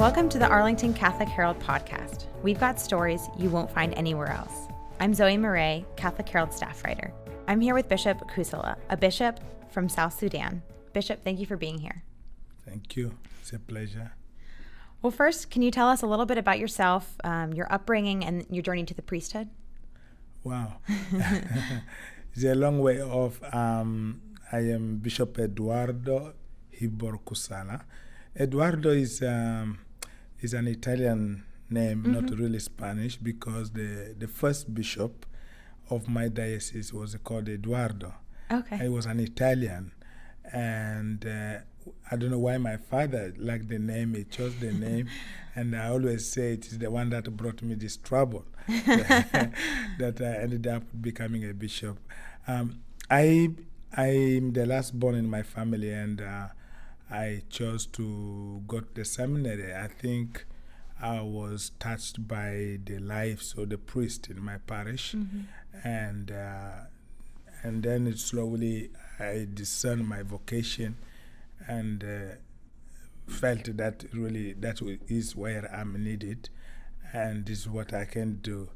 Welcome to the Arlington Catholic Herald podcast. We've got stories you won't find anywhere else. I'm Zoey Maraist, Catholic Herald staff writer. I'm here with Bishop Kussala, a bishop from South Sudan. Bishop, thank you for being here. Thank you. It's a pleasure. Well, first, can you tell us a little bit about yourself, your upbringing, and your journey to the priesthood? Wow. It's a long way off. I am Bishop Eduardo Kussala. Eduardo is an Italian name, not really Spanish, because the first bishop of my diocese was called Eduardo. Okay. He was an Italian, and I don't know why my father liked the name. He chose the name, and I always say it is the one that brought me this trouble that I ended up becoming a bishop. I'm the last born in my family, and I chose to go to the seminary. I think I was touched by the lives of the priest in my parish, and then slowly I discerned my vocation and felt that really that is where I'm needed, and this is what I can do.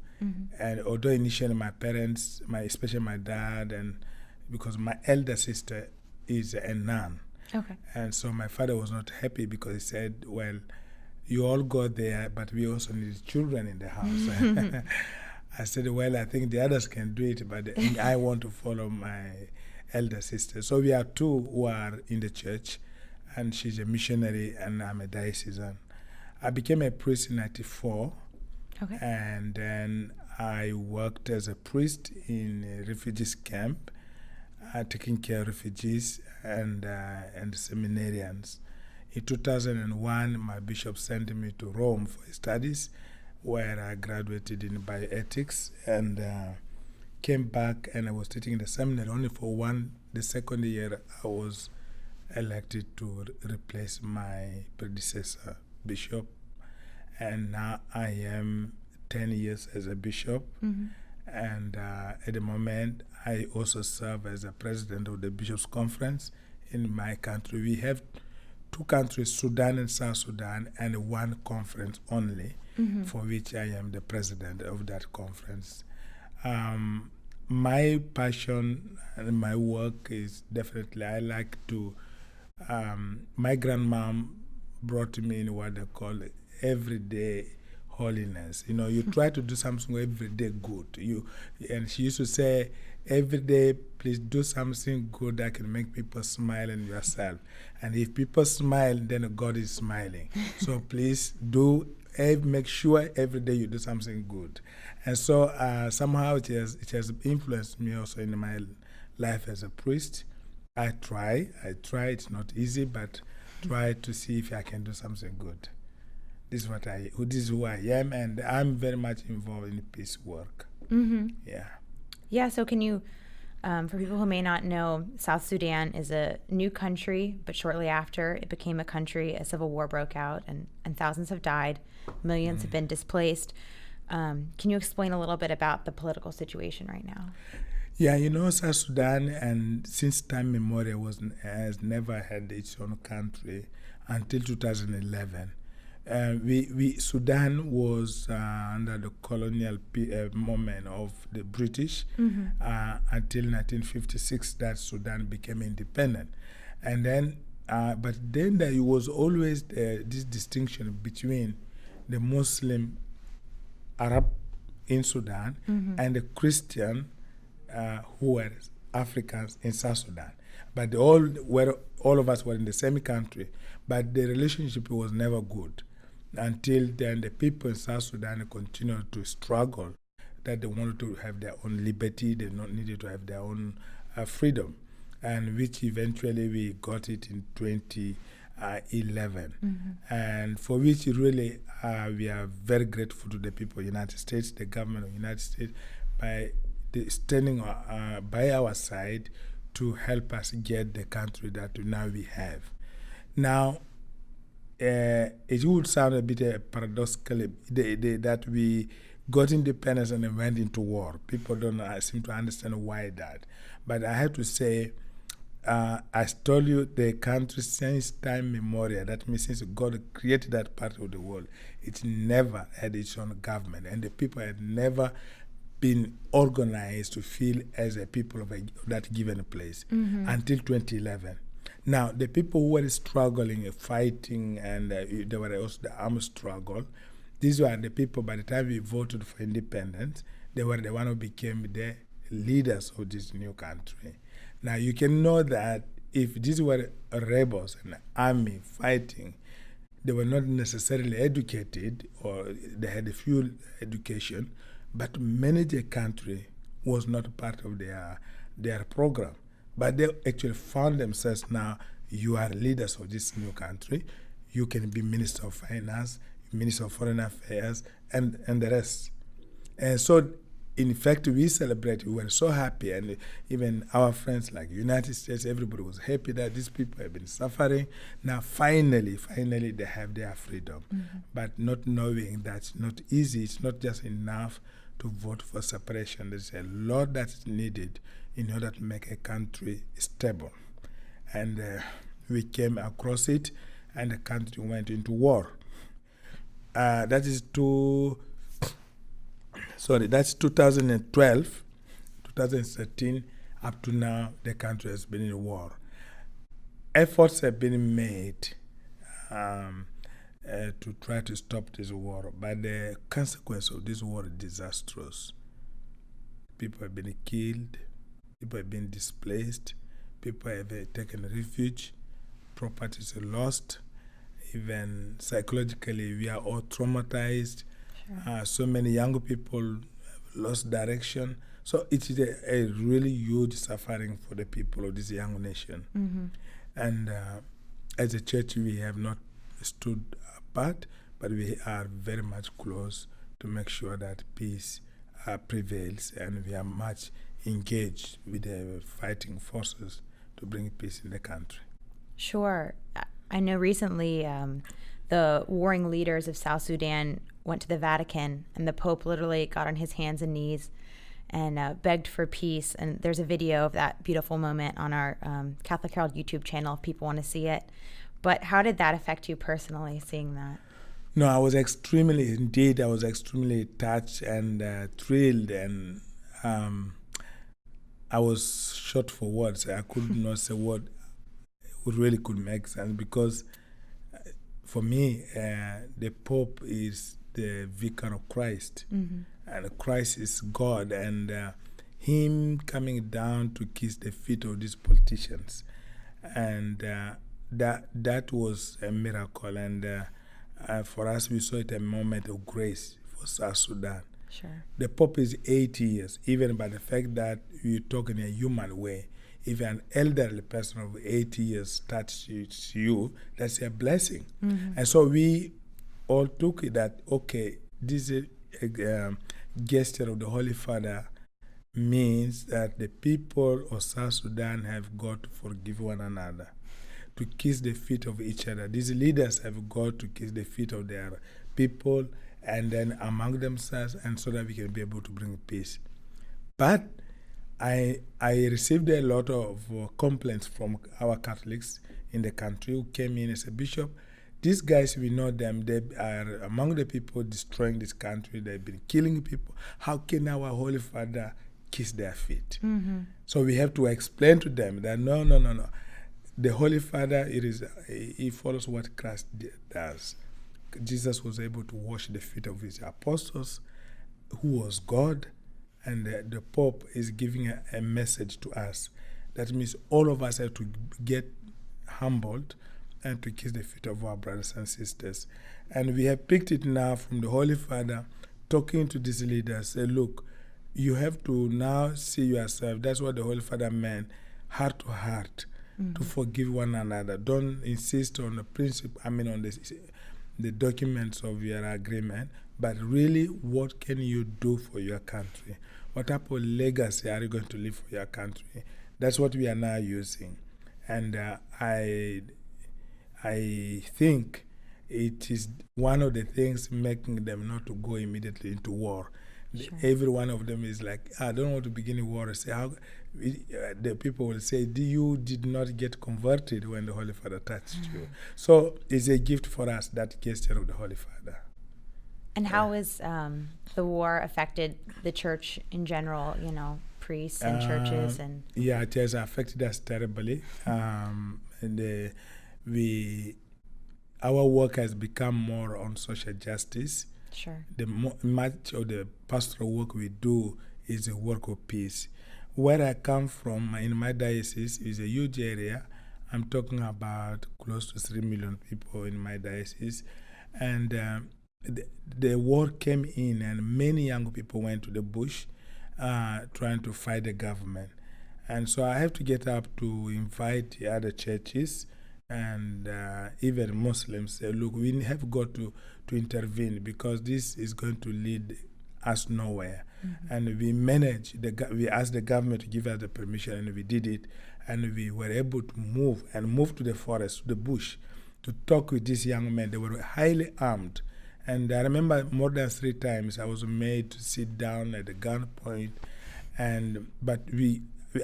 And although initially my parents, especially my dad, and because my elder sister is a nun, and so my father was not happy because he said, well, you all go there, but we also need children in the house. I said, well, I think the others can do it, but I want to follow my elder sister. So we are two who are in the church, and she's a missionary, and I'm a diocesan. I became a priest in 1994, and then I worked as a priest in a refugees camp, taking care of refugees and seminarians. In 2001, my bishop sent me to Rome for studies, where I graduated in bioethics, and came back, and I was teaching in the seminary only for the second year I was elected to replace my predecessor, bishop, and now I am 10 years as a bishop, and at the moment I also serve as a president of the Bishops' Conference in my country. We have two countries, Sudan and South Sudan, and one conference only, for which I am the president of that conference. My passion and my work is definitely, I like to, my grandmom brought me in what they call everyday holiness. You know, you try to do something every day good. And she used to say, every day, please do something good that can make people smile and yourself. And if people smile, then God is smiling. So please make sure every day you do something good. And so somehow it has influenced me also in my life as a priest. I try. It's not easy, but try to see if I can do something good. This is who I am, and I'm very much involved in peace work. Yeah, so can you, for people who may not know, South Sudan is a new country, but shortly after it became a country, a civil war broke out, and thousands have died, millions have been displaced. Can you explain a little bit about the political situation right now? Yeah, South Sudan, and since time immemorial, has never had its own country until 2011. Sudan was under the colonial moment of the British until 1956 that Sudan became independent. And then, but then there was always this distinction between the Muslim Arab in Sudan and the Christian who were Africans in South Sudan. But all of us were in the same country, but the relationship was never good. Until then, the people in South Sudan continued to struggle, that they wanted to have their own liberty, they needed to have their own freedom, and which eventually we got it in 2011. And for which really we are very grateful to the people of the United States, the government of the United States, by standing by our side to help us get the country that now we have. Now, it would sound a bit paradoxical that we got independence and then went into war. People don't seem to understand why that. But I have to say, I told you the country since time memorial, that means since God created that part of the world, it never had its own government, and the people had never been organized to feel as a people of that given place until 2011. Now, the people who were struggling, fighting, and there were also the armed struggle, these were the people, by the time we voted for independence, they were the one who became the leaders of this new country. Now, you can know that if these were rebels and army fighting, they were not necessarily educated, or they had a few education, but to manage a country was not part of their program. But they actually found themselves now, you are leaders of this new country, you can be Minister of Finance, Minister of Foreign Affairs, and the rest. And so, in fact, we celebrate, we were so happy, and even our friends like United States, everybody was happy that these people have been suffering. Now, finally, they have their freedom. But not knowing that's not easy, it's not just enough to vote for separation. There's a lot that's needed in order to make a country stable. And we came across it, and the country went into war. That's 2012, 2013, up to now, the country has been in war. Efforts have been made to try to stop this war, but the consequence of this war is disastrous. People have been killed, people have been displaced, people have taken refuge, properties are lost, even psychologically we are all traumatized. Sure. So many young people have lost direction. So it is a really huge suffering for the people of this young nation. And as a church, we have not stood apart, but we are very much close to make sure that peace prevails, and we are much engaged with the fighting forces to bring peace in the country. Sure. I know recently the warring leaders of South Sudan went to the Vatican, and the Pope literally got on his hands and knees and begged for peace. And there's a video of that beautiful moment on our Catholic Herald YouTube channel if people want to see it. But how did that affect you personally, seeing that? No, I was extremely touched and thrilled, and I was short for words. I could not say what really could make sense, because for me, the Pope is the vicar of Christ, and Christ is God, and him coming down to kiss the feet of these politicians, and that was a miracle, and for us, we saw it a moment of grace for South Sudan. Sure. The Pope is 80 years, even by the fact that you talk in a human way. If an elderly person of 80 years touches you, that's a blessing. And so we all took it that, okay, this gesture of the Holy Father means that the people of South Sudan have got to forgive one another, to kiss the feet of each other. These leaders have got to kiss the feet of their people, and then among themselves, and so that we can be able to bring peace. But I received a lot of complaints from our Catholics in the country who came in as a bishop. These guys, we know them, they are among the people destroying this country. They've been killing people. How can our Holy Father kiss their feet? So we have to explain to them that no. The Holy Father, he follows what Christ does. Jesus was able to wash the feet of his apostles, who was God, and the Pope is giving a message to us. That means all of us have to get humbled and to kiss the feet of our brothers and sisters. And we have picked it now from the Holy Father, talking to these leaders, say, look, you have to now see yourself. That's what the Holy Father meant, heart to heart, to forgive one another. Don't insist on the principle, on the documents of your agreement, but really, what can you do for your country? What type of legacy are you going to leave for your country? That's what we are now using. And I think it is one of the things making them not to go immediately into war. Sure. Every one of them is like, I don't want to begin a war. Say how the people will say, you did not get converted when the Holy Father touched you. So it's a gift for us, that gesture of the Holy Father. And how has the war affected the church in general, priests and churches? And Yeah, it has affected us terribly. Our work has become more on social justice. sure. Much of the pastoral work we do is a work of peace. Where I come from in my diocese is a huge area. I'm talking about close to 3 million people in my diocese. And the war came in, and many young people went to the bush trying to fight the government. And so I have to get up to invite the other churches and even Muslims say, look, we have got to intervene, because this is going to lead us nowhere. And we asked the government to give us the permission, and we did it. And we were able to move to the forest, to the bush, to talk with these young men. They were highly armed. And I remember more than 3 times I was made to sit down at the gunpoint. But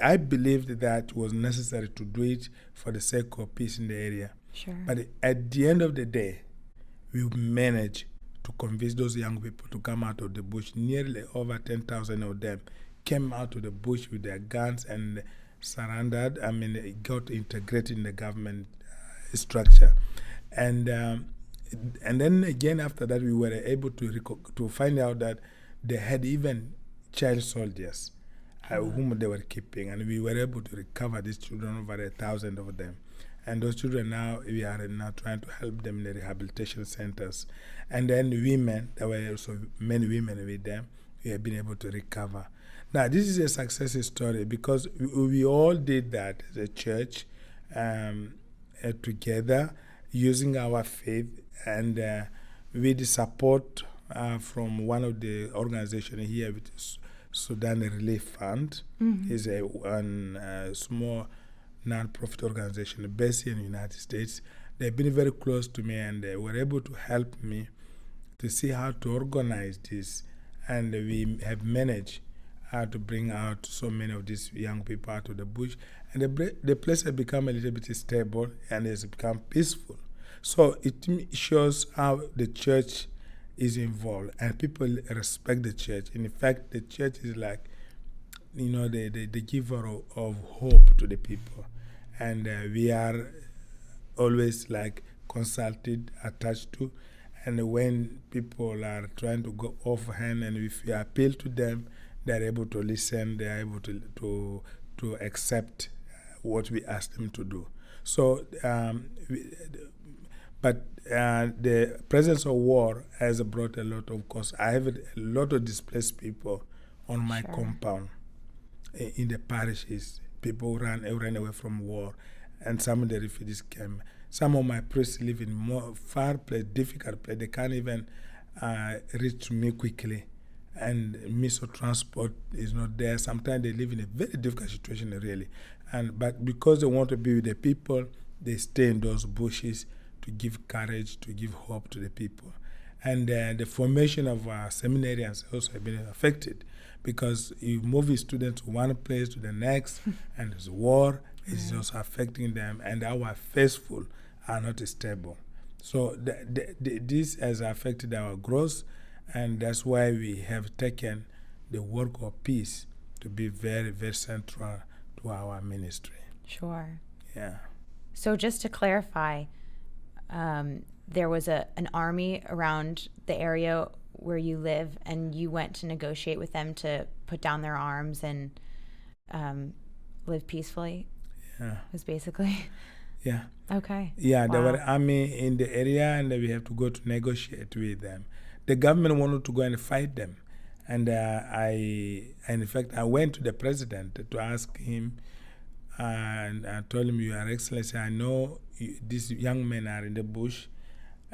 I believed that was necessary to do it for the sake of peace in the area. Sure. But at the end of the day, we managed to convince those young people to come out of the bush. Nearly over 10,000 of them came out of the bush with their guns and surrendered. Got integrated in the government structure. And then again after that, we were able to find out that they had even child soldiers whom they were keeping, and we were able to recover these children, over 1,000 of them. And those children now, we are now trying to help them in the rehabilitation centers. And then women, there were also many women with them, we have been able to recover. Now, this is a success story because we all did that as a church together, using our faith, and with the support from one of the organizations here, which is Sudan Relief Fund. Is a small non-profit organization based in the United States. They've been very close to me, and they were able to help me to see how to organize this. And we have managed to bring out so many of these young people out of the bush. And the place has become a little bit stable and has become peaceful. So it shows how the church is involved, and people respect the church. In fact, the church is like, the giver of hope to the people. And we are always like consulted, attached to. And when people are trying to go offhand, and if we appeal to them, they're able to listen, they're able to accept what we ask them to do. So, but the presence of war has brought a lot of cost. I have a lot of displaced people on my compound in the parishes. People ran away from war, and some of the refugees came. Some of my priests live in more far place, difficult place. They can't even reach me quickly, and means of transport is not there. Sometimes they live in a very difficult situation, really. But because they want to be with the people, they stay in those bushes to give courage, to give hope to the people. And the formation of seminarians also have been affected, because you move your students from one place to the next, and there's war, it's also affecting them, and our faithful are not stable. So this has affected our growth, and that's why we have taken the work of peace to be very, very central to our ministry. Sure. Yeah. So just to clarify, there was an army around the area where you live, and you went to negotiate with them to put down their arms and live peacefully? Yeah. Was basically... Yeah. Okay. Yeah, wow. There were army in the area, and we have to go to negotiate with them. The government wanted to go and fight them. And in fact, I went to the president to ask him, and I told him, Your Excellency, I know these young men are in the bush,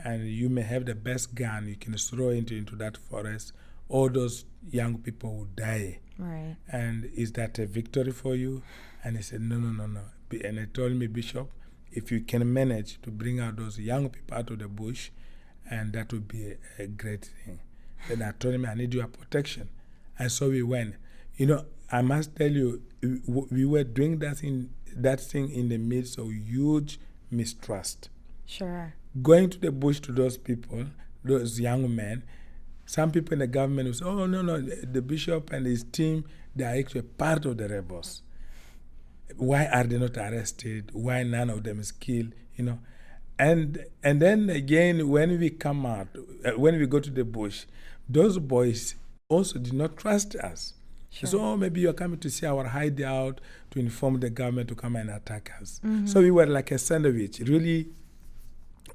and you may have the best gun you can throw into that forest. All those young people will die. Right. And is that a victory for you? And he said, no. And he told me, Bishop, if you can manage to bring out those young people out of the bush, and that would be a great thing. Then I told him, I need your protection. And so we went. I must tell you, we were doing that thing in the midst of huge mistrust. Sure. Going to the bush to those people, those young men, some people in the government will say, oh, no, the bishop and his team, they are actually part of the rebels. Why are they not arrested? Why none of them is killed? And then again, when we come out, when we go to the bush, those boys also did not trust us. Sure. So maybe you're coming to see our hideout to inform the government to come and attack us. Mm-hmm. So we were like a sandwich, really.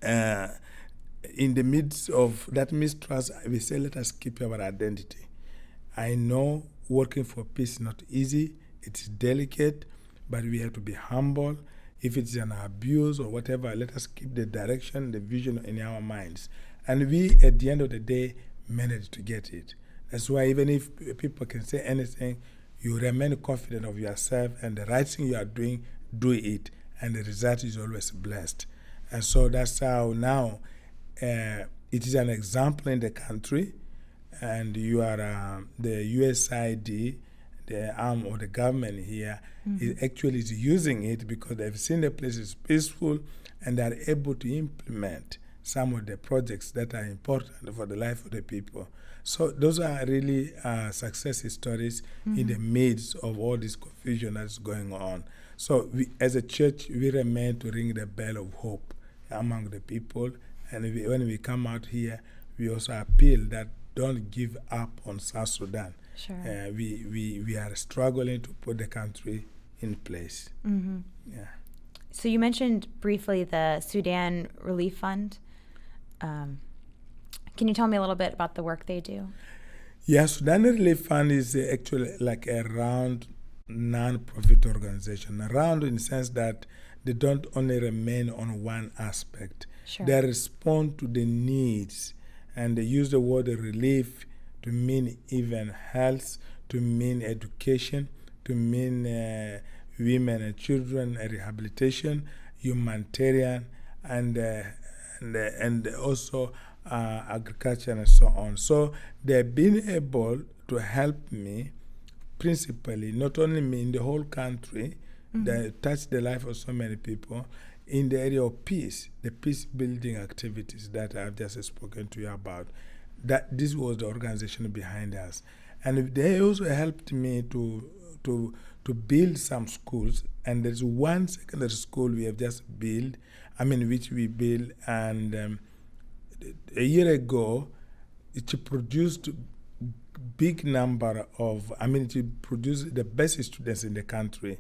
In the midst of that mistrust, we say, let us keep our identity. I know working for peace is not easy. It's delicate, but we have to be humble. If it's an abuse or whatever, let us keep the direction, the vision in our minds. And we, at the end of the day, managed to get it. That's why even if people can say anything, you remain confident of yourself and the right thing you are doing, do it. And the result is always blessed. And so that's how now it is an example in the country. And you are the USAID, the arm of the government here, is using it because they've seen the place is peaceful and they are able to implement some of the projects that are important for the life of the people. So those are really success stories in the midst of all this confusion that's going on. So we, as a church, we remain to ring the bell of hope among the people. And when we come out here, we also appeal that don't give up on South Sudan. Sure. We are struggling to put the country in place. Mm-hmm. Yeah. So you mentioned briefly the Sudan Relief Fund. Can you tell me a little bit about the work they do? Yeah, Sudan Relief Fund is actually like a round non-profit organization. Around in the sense that they don't only remain on one aspect. Sure. They respond to the needs, and they use the word relief to mean even health, to mean education, to mean women and children rehabilitation, humanitarian, and also agriculture and so on. So they've been able to help me, principally, not only me, in the whole country, they touch the life of so many people, in the area of peace, the peace-building activities that I've just spoken to you about. That this was the organization behind us. And they also helped me to build some schools. And there's one secondary school we have just built, which we built, and a year ago, it produced big number of, it produced the best students in the country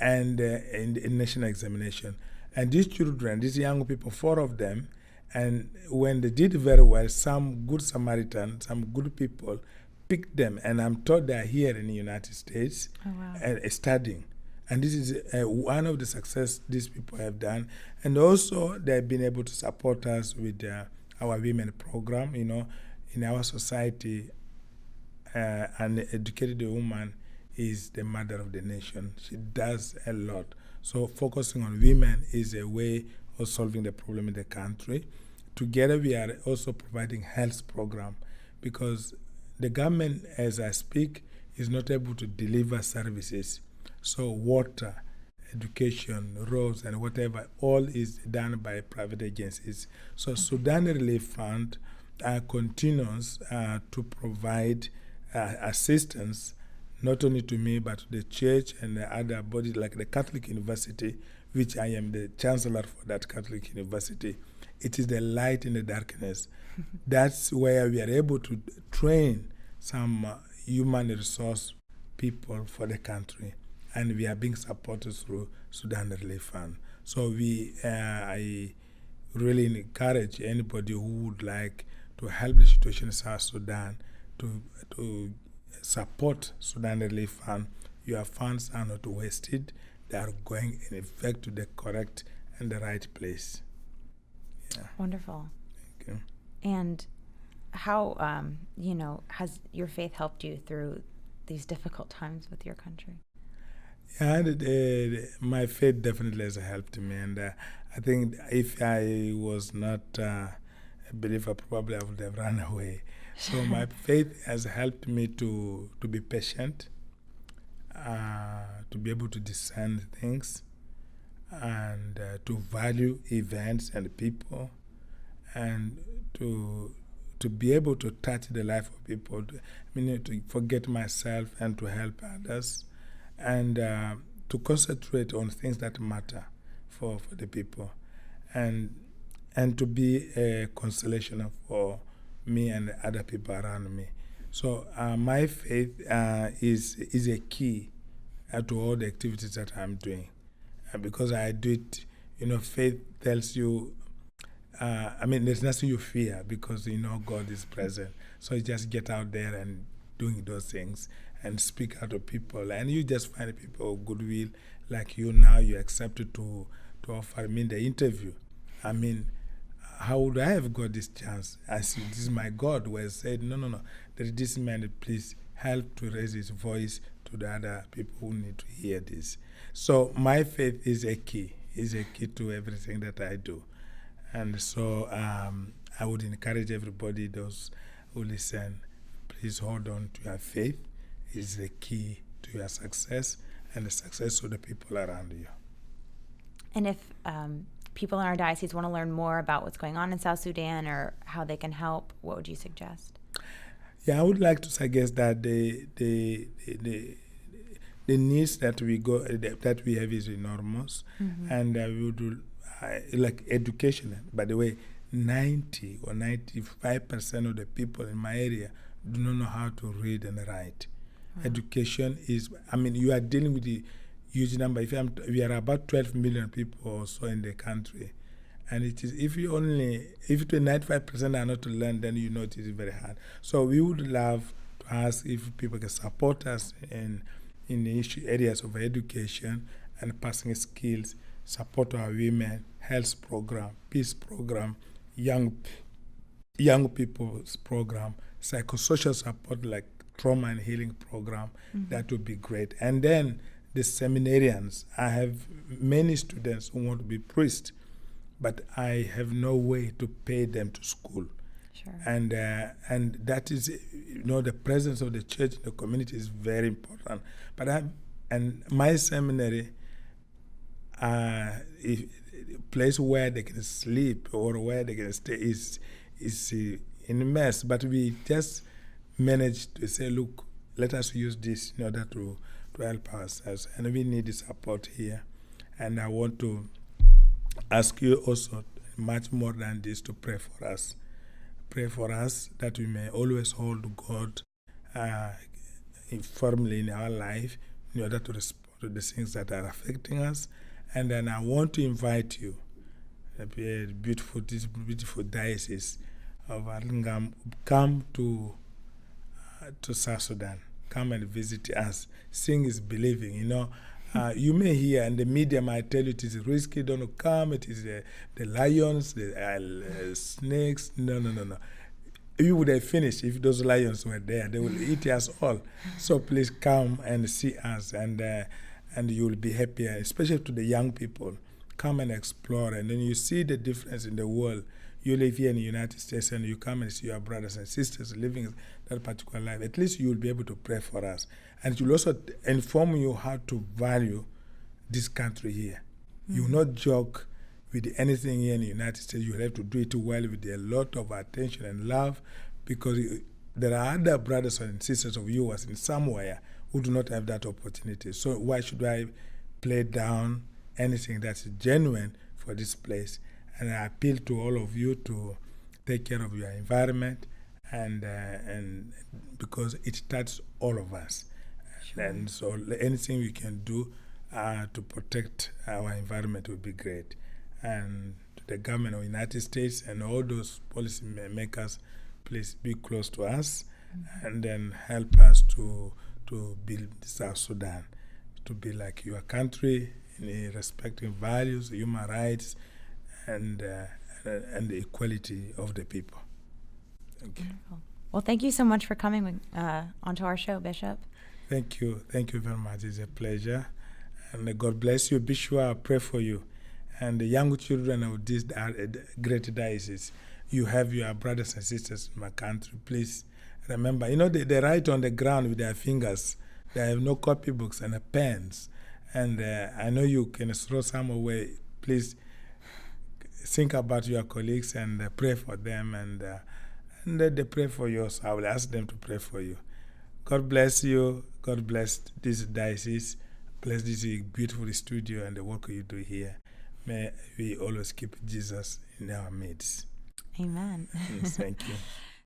and in national examination. And these children, these young people, 4 of them, and when they did very well, some good Samaritans, some good people picked them, and I'm told they are here in the United States. Oh, wow. Studying. And this is one of the success these people have done. And also, they've been able to support us with our women program. In our society, an educated woman is the mother of the nation. She does a lot. So focusing on women is a way of solving the problem in the country. Together, we are also providing health program because the government, as I speak, is not able to deliver services. So water, education, roads, and whatever, all is done by private agencies. So Sudan Relief Fund continues to provide assistance, not only to me, but to the church and the other bodies like the Catholic University, which I am the chancellor for that Catholic University. It is the light in the darkness. That's where we are able to train some human resource people for the country. And we are being supported through Sudan Relief Fund. So I really encourage anybody who would like to help the situation in South Sudan to support Sudan Relief Fund. Your funds are not wasted. They are going, in effect, to the correct and the right place. Yeah. Wonderful. Thank you. And how, has your faith helped you through these difficult times with your country? Yeah, my faith definitely has helped me. And I think if I was not a believer, probably I would have run away. So my faith has helped me to be patient, to be able to discern things, and to value events and people, and to be able to touch the life of people, to forget myself and to help others, and to concentrate on things that matter for the people, and to be a consolation for me and other people around me. So my faith is a key to all the activities that I'm doing. Because I do it, faith tells you, there's nothing you fear because God is present. So you just get out there and doing those things and speak out to people, and you just find people of goodwill like you now. You accepted to offer me the interview. How would I have got this chance? I see this is my God who has said, no, there is this man, please help to raise his voice to the other people who need to hear this. So my faith is a key to everything that I do. And so I would encourage everybody, those who listen, please hold on to your faith. It's the key to your success and the success of the people around you. And if people in our diocese want to learn more about what's going on in South Sudan or how they can help, what would you suggest? Yeah, I would like to suggest that the needs that we have is enormous, and we would do like education. By the way, 90 or 95% of the people in my area do not know how to read and write. Education is, you are dealing with the huge number. We are about 12 million people or so in the country. And it is, if 95% are not to learn, then it is very hard. So we would love to ask if people can support us in the areas of education and passing skills, support our women, health program, peace program, young people's program, psychosocial support like trauma and healing program. That would be great. And then the seminarians, I have many students who want to be priests, but I have no way to pay them to school. Sure. And that is, the presence of the church in the community is very important. But my seminary, a place where they can sleep or where they can stay is in a mess. But we just managed to say, look, let us use this in order to help ourselves. And we need the support here. And I want to ask you also, much more than this, to pray for us. Pray for us that we may always hold God firmly in our life in order to respond to the things that are affecting us. And then I want to invite you, this beautiful diocese of Arlington, come to South Sudan. Come and visit us. Seeing is believing, you may hear, and the media might tell you it is risky, don't come, it is the lions, the snakes. No. You would have finished if those lions were there. They will eat us all. So please come and see us, and you will be happier, especially to the young people. Come and explore, and then you see the difference in the world. You live here in the United States, and you come and see your brothers and sisters living that particular life. At least you will be able to pray for us. And it will also inform you how to value this country here. You will not joke with anything here in the United States. You will have to do it well with a lot of attention and love, because there are other brothers and sisters of yours in somewhere who do not have that opportunity. So why should I play down anything that's genuine for this place? And I appeal to all of you to take care of your environment, and because it touches all of us. Sure. And so anything we can do to protect our environment would be great. And to the government of the United States and all those policy makers, please be close to us, and then help us to build South Sudan to be like your country in respecting values, human rights, and the equality of the people. Thank you. Wonderful. Well, thank you so much for coming onto our show, Bishop. Thank you very much. It's a pleasure, and God bless you. Be sure I pray for you and the young children of this great diocese. you have your brothers and sisters in my country, please remember, they write on the ground with their fingers. They have no copybooks and pens. And I know you can throw some away. Please think about your colleagues and pray for them. And they pray for you. So I will ask them to pray for you. God bless you. God bless this diocese. Bless this beautiful studio and the work you do here. May we always keep Jesus in our midst. Amen. Thank you.